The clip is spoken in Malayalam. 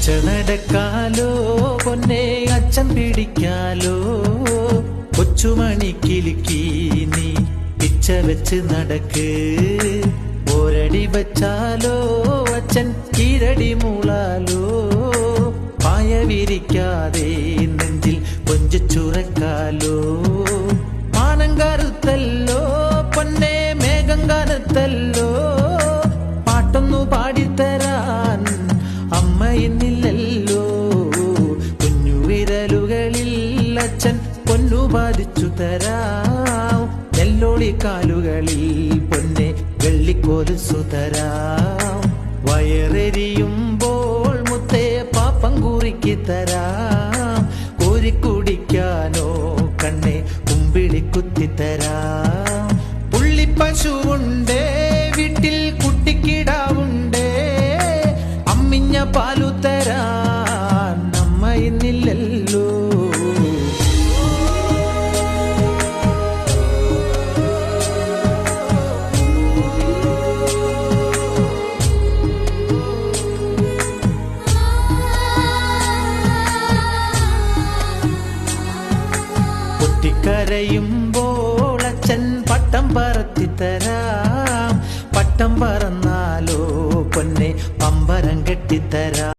പിച്ച നടക്കാലോ പൊന്നെ അച്ഛൻ പിടിക്കാലോ കൊച്ചുമണി കിലുക്കി നീ പിച്ച വെച്ച് നടക്ക് ഒരടി വെച്ചാലോ അച്ഛൻ കീഴടി മൂളാലോ പായ വിരിക്കാതെ നെഞ്ചിൽ കൊഞ്ചുറക്കാലോ മാനം കറുത്തല്ലോ പൊന്നെ മേഘം കനത്തല്ലോ പാട്ടൊന്നു പാടിത്തരാൻ അമ്മ ഇന്നില്ലല്ലോ കുഞ്ഞു വിരലുകളിൽ അച്ഛൻ പൊന്നു ബാധിച്ചു തരാം നെല്ലോളി കാലുകളിൽ പൊന്നെ വെള്ളിക്കോലുസു തരാം വയറെരിയുമ്പോൾ മുത്തേ പാപ്പം കുറിക്കി തരാം കോരിക്കുടിക്കാനോ കണ്ണെ കുമ്പിളി കുത്തിത്തരാം പുള്ളിപ്പശുവുണ്ടേ വീട്ടിൽ കുട്ടിക്കിടാവുണ്ടേ അമ്മിഞ്ഞ പാലു തരാൻ അമ്മ ഇന്നില്ലല്ലോ കരയുമ്പോൾ അച്ഛൻ പട്ടം പറത്തിത്തരാം പട്ടം പറന്നാലോ പൊന്നെ പമ്പരം കെട്ടിത്തരാം